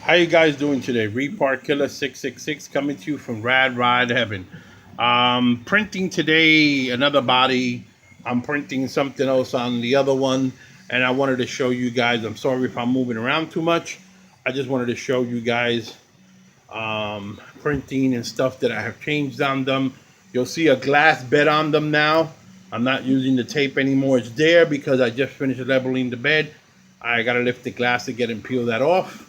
How you guys doing today? Repart Killer 666 coming to you from RAT.ROD.HEAVEN. Printing today another body. I'm printing something else on the other one, and I wanted to show you guys. I'm sorry if I'm moving around too much. I just wanted to show you guys printing and stuff that I have changed on them. You'll see a glass bed on them now. I'm not using the tape anymore. It's there because I just finished leveling the bed. I gotta lift the glass again and peel that off.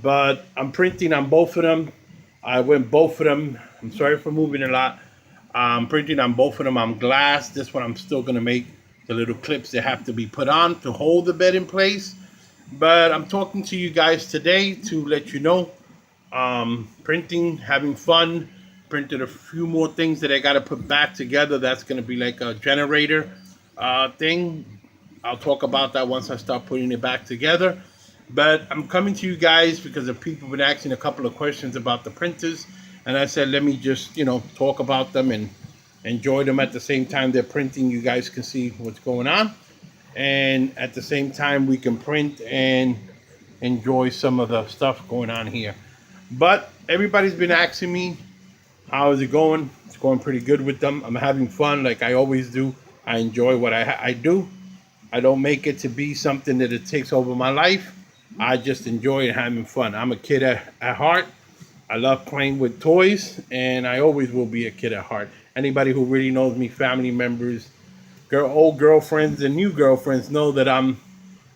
But I'm printing on both of them. I went both of them. I'm sorry for moving a lot. I'm printing on both of them on glass. This one I'm still gonna make the little clips that have to be put on to hold the bed in place. But I'm talking to you guys today to let you know, printing, having fun. Printed a few more things that I gotta put back together. That's gonna be like a generator thing. I'll talk about that once I start putting it back together. But I'm coming to you guys because of people have been asking a couple of questions about the printers, and I said let me just talk about them and enjoy them at the same time they're printing. You guys can see what's going on, and at the same time we can print and enjoy some of the stuff going on here. But everybody's been asking me, how is it going? It's going pretty good with them. I'm having fun like I always do. I enjoy what I do. I don't make it to be something that it takes over my life. I just enjoy having fun. I'm a kid at heart. I love playing with toys, and I always will be a kid at heart. Anybody who really knows me, family members, old girlfriends, and new girlfriends know that I'm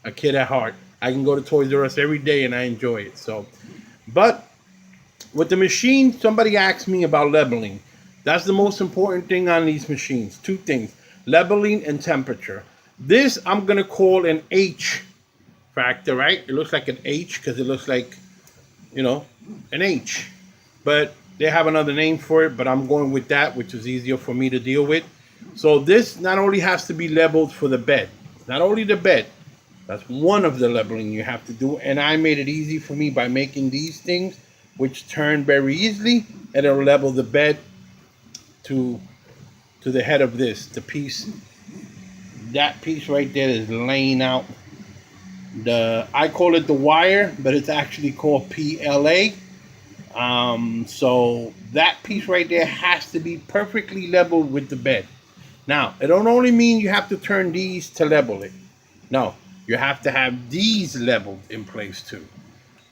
a kid at heart. I can go to Toys R Us every day, and I enjoy it. So, but with the machine, somebody asked me about leveling. That's the most important thing on these machines. Two things: leveling and temperature. This I'm gonna call an H factor, right? It looks like an H because it looks like, an H. But they have another name for it, but I'm going with that, which is easier for me to deal with. So this not only has to be leveled for the bed, not only the bed, that's one of the leveling you have to do. And I made it easy for me by making these things, which turn very easily, and it'll level the bed to the head of this. The piece, that piece right there is laying out. I call it the wire, but it's actually called PLA. So that piece right there has to be perfectly leveled with the bed. Now, it don't only mean you have to turn these to level it. No, you have to have these leveled in place too.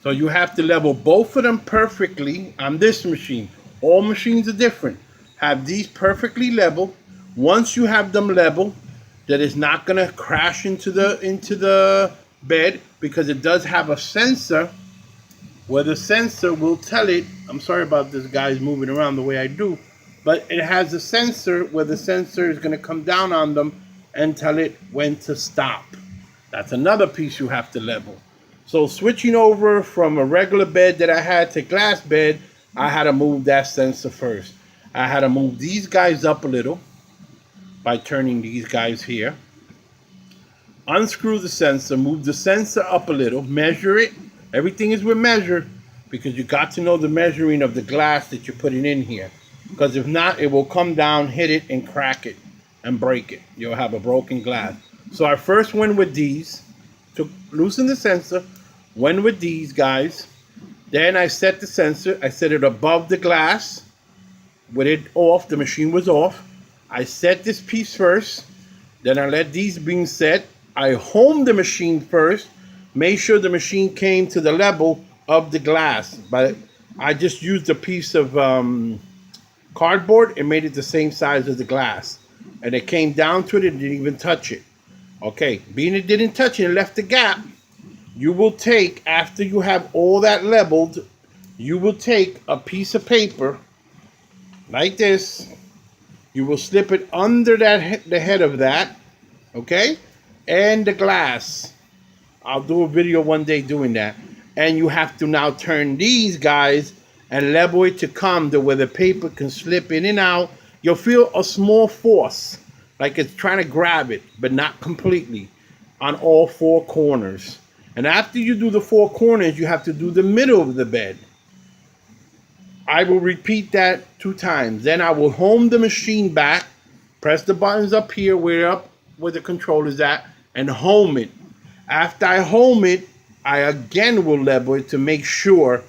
So you have to level both of them perfectly on this machine. All machines are different. Have these perfectly leveled. Once you have them leveled, that is not going to crash into the bed, because it does have a sensor where the sensor will tell it. I'm sorry about this guy's moving around the way I do, but it has a sensor where the sensor is going to come down on them and tell it when to stop. That's another piece you have to level. So switching over from a regular bed that I had to glass bed, I had to move that sensor first. I had to move these guys up a little by turning these guys here. Unscrew the sensor, move the sensor up a little, measure it. Everything is with measure, because you got to know the measuring of the glass that you're putting in here. Because if not, it will come down, hit it, and crack it, and break it. You'll have a broken glass. So I first went with these, to loosen the sensor, went with these guys. Then I set the sensor, I set it above the glass. With it off, the machine was off. I set this piece first, then I let these being set. I homed the machine first, made sure the machine came to the level of the glass. But I just used a piece of cardboard and made it the same size as the glass. And it came down to it and didn't even touch it. Okay, being it didn't touch it and left the gap, you will take, after you have all that leveled, you will take a piece of paper like this. You will slip it under the head of that, okay? And the glass. I'll do a video one day doing that. And you have to now turn these guys and level it to come to where the paper can slip in and out. You'll feel a small force, like it's trying to grab it, but not completely, on all four corners. And after you do the four corners, you have to do the middle of the bed. I will repeat that 2 times. Then I will home the machine back, press the buttons up here where the controller's at, and home it. After I home it, I again will level it to make sure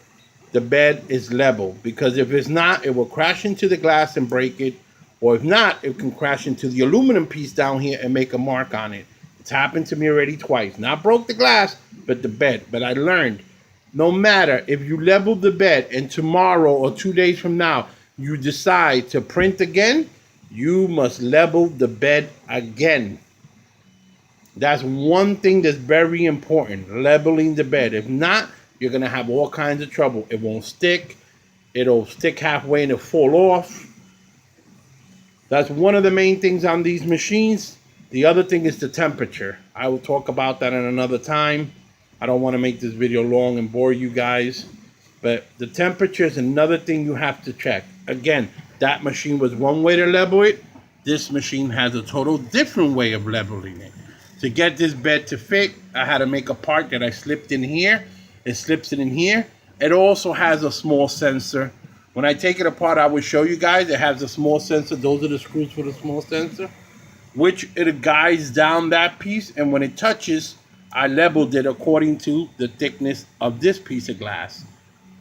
the bed is level, because if it's not, it will crash into the glass and break it, or if not, it can crash into the aluminum piece down here and make a mark on it. It's happened to me already twice. Not broke the glass, but the bed. But I learned, no matter if you level the bed and tomorrow or 2 days from now you decide to print again, you must level the bed again. That's one thing that's very important, leveling the bed. If not, you're going to have all kinds of trouble. It won't stick. It'll stick halfway and it'll fall off. That's one of the main things on these machines. The other thing is the temperature. I will talk about that in another time. I don't want to make this video long and bore you guys. But the temperature is another thing you have to check. Again, that machine was one way to level it. This machine has a total different way of leveling it. To get this bed to fit, I had to make a part that I slipped in here. It slips it in here. It also has a small sensor. When I take it apart, I will show you guys. It has a small sensor. Those are the screws for the small sensor, which it guides down that piece. And when it touches, I leveled it according to the thickness of this piece of glass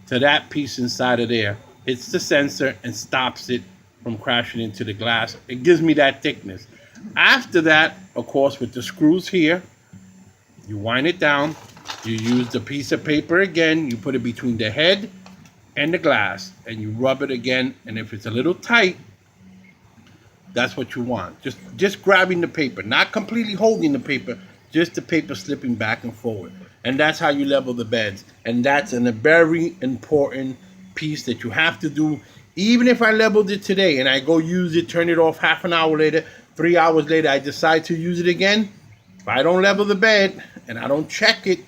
to that piece inside of there. Hits the sensor and stops it from crashing into the glass. It gives me that thickness. After that, of course, with the screws here, you wind it down. You use the piece of paper again. You put it between the head and the glass, and you rub it again. And if it's a little tight, that's what you want. Just grabbing the paper, not completely holding the paper, just the paper slipping back and forward. And that's how you level the beds. And that's a very important piece that you have to do. Even if I leveled it today and I go use it, turn it off half an hour later, 3 hours later, I decide to use it again. If I don't level the bed and I don't check it,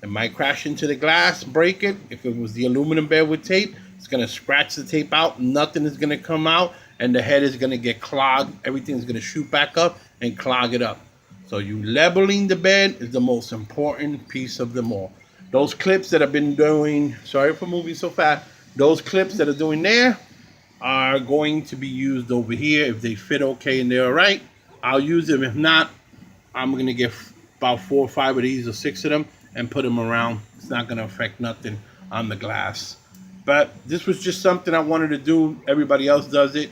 it might crash into the glass, break it. If it was the aluminum bed with tape, it's going to scratch the tape out. Nothing is going to come out, and the head is going to get clogged. Everything's going to shoot back up and clog it up. So you leveling the bed is the most important piece of them all. Those clips that I've been doing, sorry for moving so fast, those clips that are doing there are going to be used over here. If they fit okay and they're all right, I'll use them. If not, I'm going to get about 4 or 5 of these or 6 of them and put them around. It's not going to affect nothing on the glass. But this was just something I wanted to do. Everybody else does it.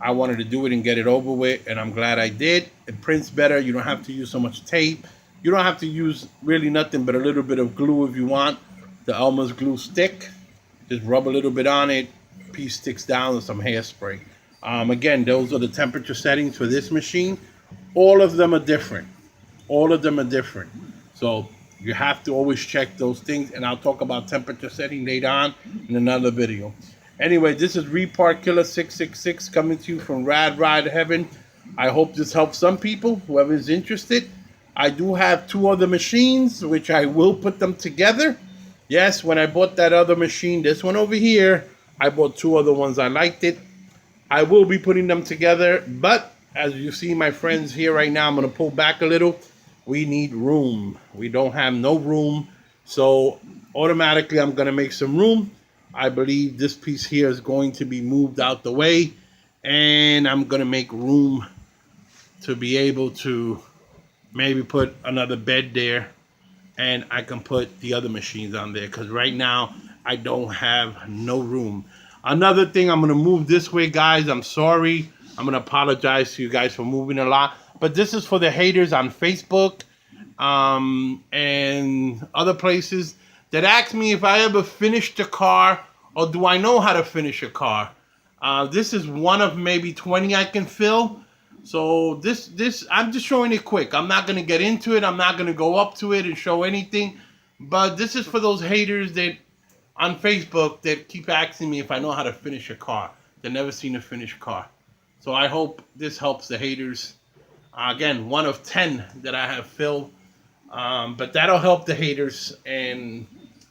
I wanted to do it and get it over with, and I'm glad I did. It prints better. You don't have to use so much tape. You don't have to use really nothing but a little bit of glue if you want. The Elmer's glue stick. Just rub a little bit on it. Piece sticks down with some hairspray. Again, those are the temperature settings for this machine. All of them are different. All of them are different. So you have to always check those things, and I'll talk about temperature setting later on in another video. Anyway, this is Repart Killer 666 coming to you from RAT.ROD.HEAVEN. I hope this helps some people, whoever is interested. I do have 2 other machines, which I will put them together. Yes, when I bought that other machine, this one over here, I bought 2 other ones. I liked it. I will be putting them together, but as you see my friends here right now, I'm going to pull back a little. We need room. We don't have no room, so automatically I'm going to make some room. I believe this piece here is going to be moved out the way, and I'm going to make room to be able to maybe put another bed there, and I can put the other machines on there, because right now I don't have no room. Another thing, I'm going to move this way, guys. I'm sorry. I'm going to apologize to you guys for moving a lot, but this is for the haters on Facebook and other places that ask me if I ever finished a car, or do I know how to finish a car. This is one of maybe 20 I can fill. So this I'm just showing it quick. I'm not going to get into it. I'm not going to go up to it and show anything. But this is for those haters that on Facebook that keep asking me if I know how to finish a car. They've never seen a finished car. So I hope this helps the haters. Again, one of 10 that I have filled. But that'll help the haters, and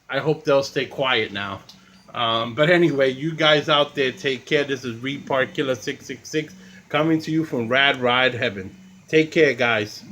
I hope they'll stay quiet now. But anyway, you guys out there, take care. This is Repart Killer 666 coming to you from RAT.ROD.HEAVEN. Take care, guys.